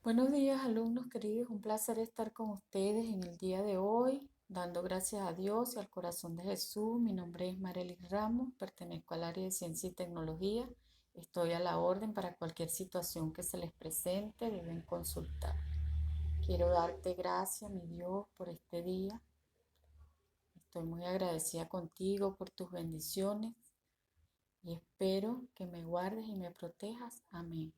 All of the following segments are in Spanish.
Buenos días, alumnos queridos. Un placer estar con ustedes en el día de hoy, dando gracias a Dios y al corazón de Jesús. Mi nombre es Marelis Ramos, pertenezco al área de Ciencia y Tecnología. Estoy a la orden para cualquier situación que se les presente, deben consultar. Quiero darte gracias, mi Dios, por este día. Estoy muy agradecida contigo por tus bendiciones y espero que me guardes y me protejas. Amén.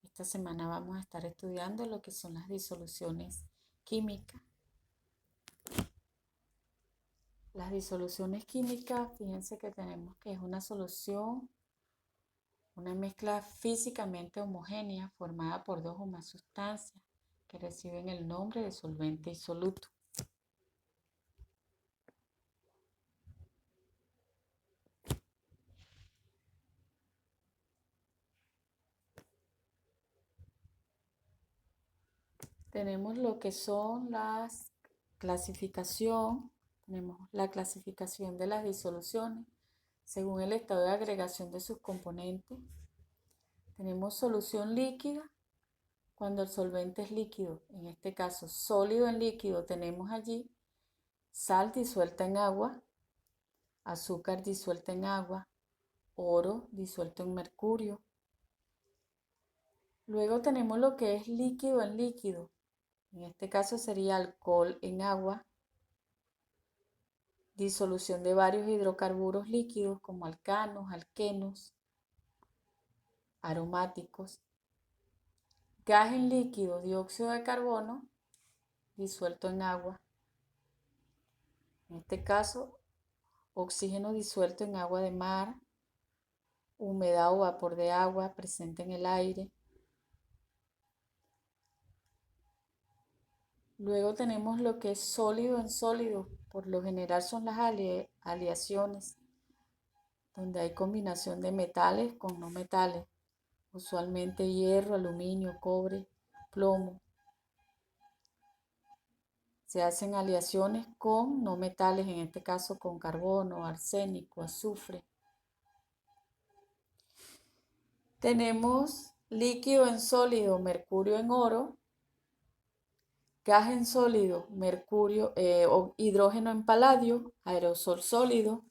Esta semana vamos a estar estudiando lo que son las disoluciones químicas. Las disoluciones químicas, fíjense que tenemos que es una solución, una mezcla físicamente homogénea formada por dos o más sustancias que reciben el nombre de solvente y soluto. Tenemos lo que son las clasificación, tenemos la clasificación de las disoluciones según el estado de agregación de sus componentes. Tenemos solución líquida cuando el solvente es líquido, en este caso sólido en líquido, tenemos allí sal disuelta en agua, azúcar disuelta en agua, oro disuelto en mercurio. Luego tenemos lo que es líquido en líquido, en este caso sería alcohol en agua, disolución de varios hidrocarburos líquidos como alcanos, alquenos, aromáticos, gas en líquido, dióxido de carbono, disuelto en agua. En este caso, oxígeno disuelto en agua de mar, humedad o vapor de agua presente en el aire. Luego tenemos lo que es sólido en sólido, por lo general son las aleaciones, donde hay combinación de metales con no metales, usualmente hierro, aluminio, cobre, plomo. Se hacen aleaciones con no metales, en este caso con carbono, arsénico, azufre. Tenemos líquido en sólido, mercurio en oro, gas en sólido, mercurio, o hidrógeno en paladio, aerosol sólido,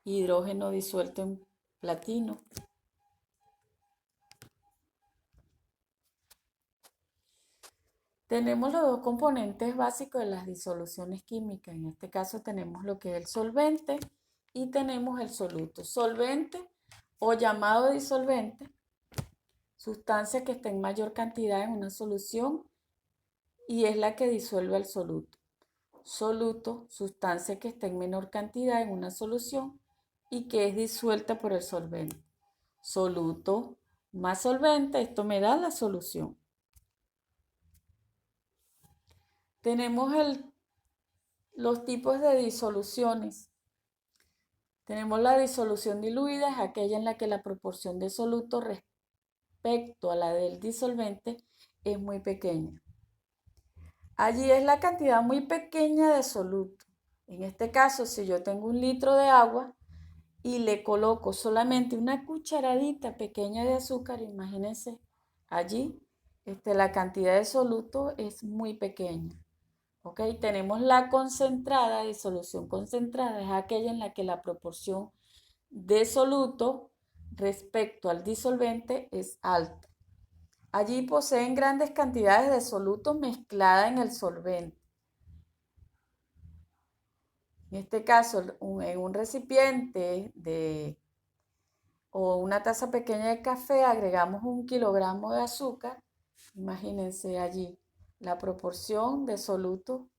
hidrógeno disuelto en platino. Tenemos los dos componentes básicos de las disoluciones químicas. En este caso tenemos lo que es el solvente y tenemos el soluto. Solvente o llamado disolvente, sustancia que está en mayor cantidad en una solución y es la que disuelve el soluto. Soluto, sustancia que está en menor cantidad en una solución y que es disuelta por el solvente. Soluto más solvente, esto me da la solución. Tenemos los tipos de disoluciones. Tenemos la disolución diluida, es aquella en la que la proporción de soluto respecto a la del disolvente es muy pequeña. Allí es la cantidad muy pequeña de soluto. En este caso, si yo tengo 1 litro de agua y le coloco solamente una cucharadita pequeña de azúcar, imagínense, allí la cantidad de soluto es muy pequeña. ¿Ok? Tenemos la concentrada, disolución concentrada, es aquella en la que la proporción de soluto respecto al disolvente es alta. Allí poseen grandes cantidades de soluto mezclada en el solvente. En este caso, en un recipiente o una taza pequeña de café agregamos 1 kilogramo de azúcar. Imagínense allí, la proporción de soluto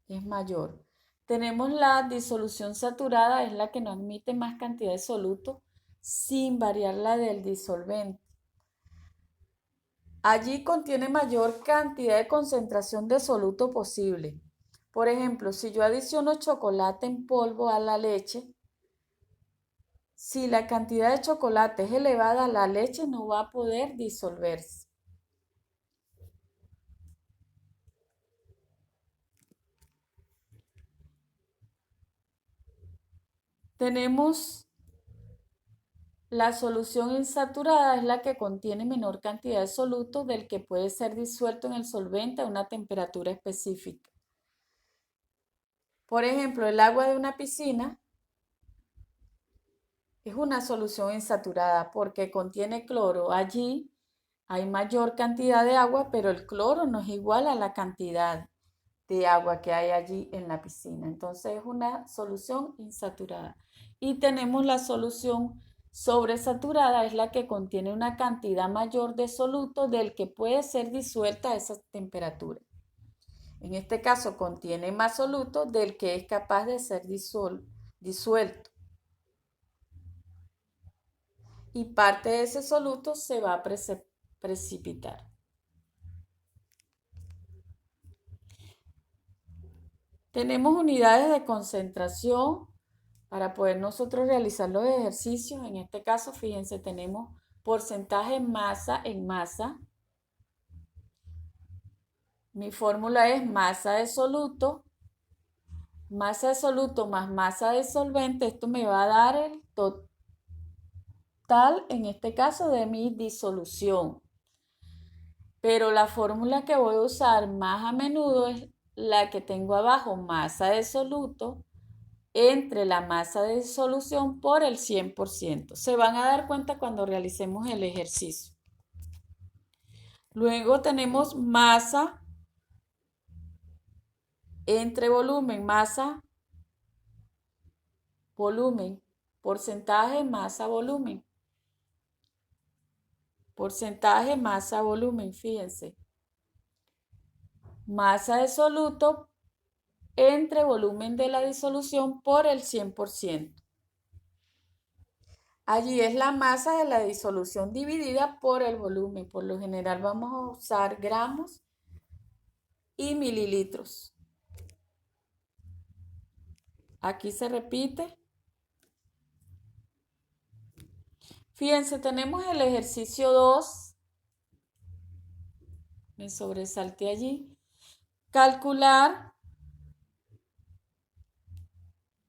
es mayor. Tenemos la disolución saturada, es la que no admite más cantidad de soluto sin variar la del disolvente. Allí contiene mayor cantidad de concentración de soluto posible. Por ejemplo, si yo adiciono chocolate en polvo a la leche, si la cantidad de chocolate es elevada, la leche no va a poder disolverse. Tenemos La solución insaturada es la que contiene menor cantidad de soluto del que puede ser disuelto en el solvente a una temperatura específica. Por ejemplo, el agua de una piscina es una solución insaturada porque contiene cloro. Allí hay mayor cantidad de agua, pero el cloro no es igual a la cantidad de agua que hay allí en la piscina. Entonces es una solución insaturada. Y tenemos la solución sobresaturada, es la que contiene una cantidad mayor de soluto del que puede ser disuelta a esa temperatura. En este caso contiene más soluto del que es capaz de ser disuelto. Y parte de ese soluto se va a precipitar. Tenemos unidades de concentración para poder nosotros realizar los ejercicios. En este caso, fíjense, tenemos porcentaje masa en masa. Mi fórmula es masa de soluto más masa de solvente. Esto me va a dar el total, en este caso, de mi disolución. Pero la fórmula que voy a usar más a menudo es la que tengo abajo, masa de soluto entre la masa de disolución por el 100%. Se van a dar cuenta cuando realicemos el ejercicio. Luego tenemos masa entre volumen, masa, volumen, porcentaje, masa, volumen. Porcentaje, masa, volumen, fíjense. Masa de soluto entre volumen de la disolución por el 100%. Allí es la masa de la disolución dividida por el volumen. Por lo general vamos a usar gramos y mililitros. Aquí se repite. Fíjense, tenemos el ejercicio 2. Me sobresalté allí. Calcular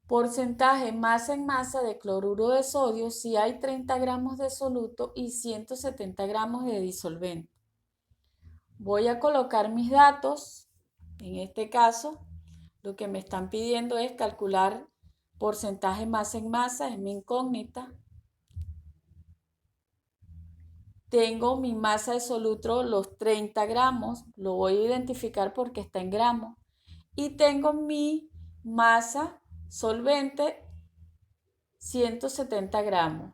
porcentaje masa en masa de cloruro de sodio si hay 30 gramos de soluto y 170 gramos de disolvente. Voy a colocar mis datos. En este caso, lo que me están pidiendo es calcular porcentaje masa en masa, es mi incógnita. Tengo mi masa de soluto, los 30 gramos, lo voy a identificar porque está en gramos. Y tengo mi masa solvente, 170 gramos.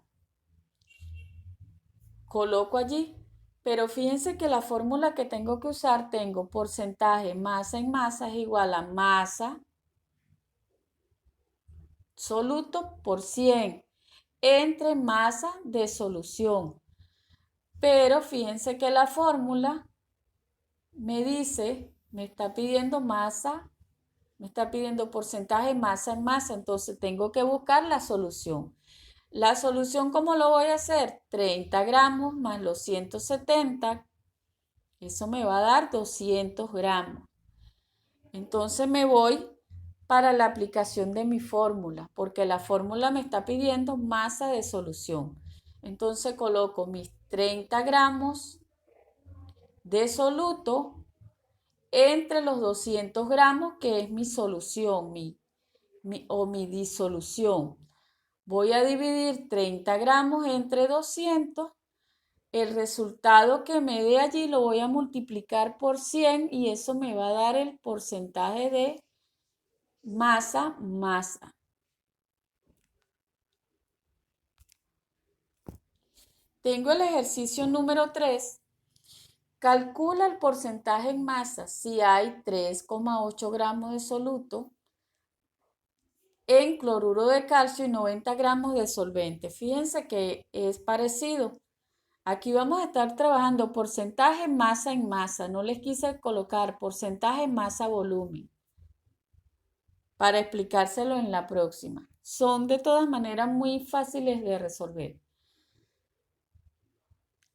Coloco allí, pero fíjense que la fórmula que tengo que usar, tengo porcentaje masa en masa es igual a masa soluto por 100 entre masa de solución. Pero fíjense que la fórmula me dice, me está pidiendo masa, me está pidiendo porcentaje masa en masa, entonces tengo que buscar la solución. La solución, ¿cómo lo voy a hacer? 30 gramos más los 170, eso me va a dar 200 gramos. Entonces me voy para la aplicación de mi fórmula, porque la fórmula me está pidiendo masa de solución. Entonces coloco mis 30 gramos de soluto entre los 200 gramos, que es mi solución, mi disolución. Voy a dividir 30 gramos entre 200. El resultado que me dé allí lo voy a multiplicar por 100 y eso me va a dar el porcentaje de masa. Tengo el ejercicio número 3. Calcula el porcentaje en masa si hay 3,8 gramos de soluto en cloruro de calcio y 90 gramos de solvente. Fíjense que es parecido. Aquí vamos a estar trabajando porcentaje masa en masa. No les quise colocar porcentaje masa volumen para explicárselo en la próxima. Son de todas maneras muy fáciles de resolver.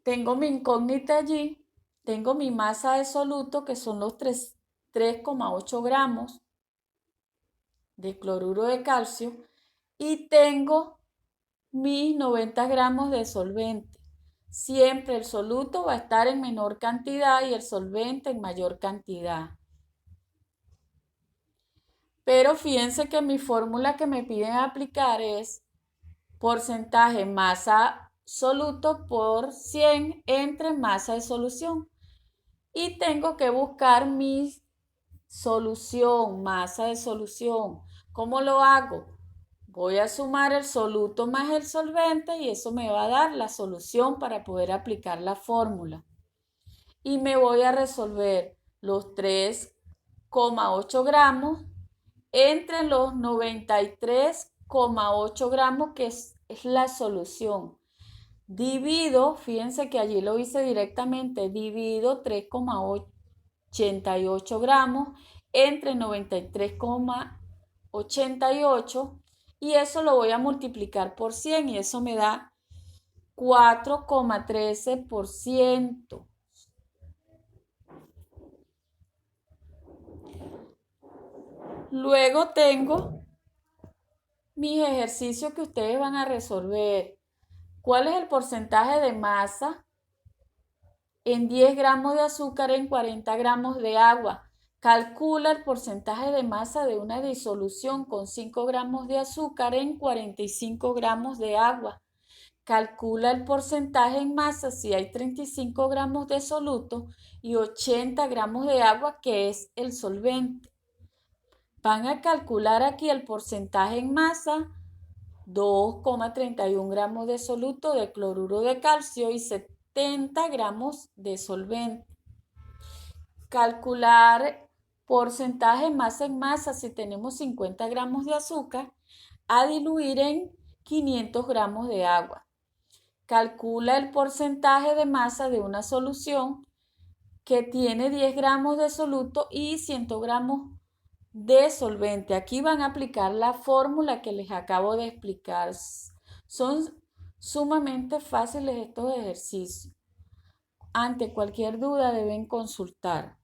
Tengo mi incógnita allí. Tengo mi masa de soluto, que son los 3,8 gramos de cloruro de calcio, y tengo mis 90 gramos de solvente. Siempre el soluto va a estar en menor cantidad y el solvente en mayor cantidad. Pero fíjense que mi fórmula que me piden aplicar es porcentaje masa soluto por 100 entre masa de solución. Y tengo que buscar mi solución, masa de solución. ¿Cómo lo hago? Voy a sumar el soluto más el solvente y eso me va a dar la solución para poder aplicar la fórmula. Y me voy a resolver los 3,8 gramos entre los 93,8 gramos que es la solución. Divido, fíjense que allí lo hice directamente, divido 3,88 gramos entre 93,88 y eso lo voy a multiplicar por 100 y eso me da 4,13%. Luego tengo mis ejercicios que ustedes van a resolver. ¿Cuál es el porcentaje de masa en 10 gramos de azúcar en 40 gramos de agua? Calcula el porcentaje de masa de una disolución con 5 gramos de azúcar en 45 gramos de agua. Calcula el porcentaje en masa si hay 35 gramos de soluto y 80 gramos de agua, que es el solvente. Van a calcular aquí el porcentaje en masa, 2,31 gramos de soluto de cloruro de calcio y 70 gramos de solvente. Calcular porcentaje masa en masa si tenemos 50 gramos de azúcar a diluir en 500 gramos de agua. Calcula el porcentaje de masa de una solución que tiene 10 gramos de soluto y 100 gramos de solvente. Aquí van a aplicar la fórmula que les acabo de explicar. Son sumamente fáciles estos ejercicios. Ante cualquier duda deben consultar.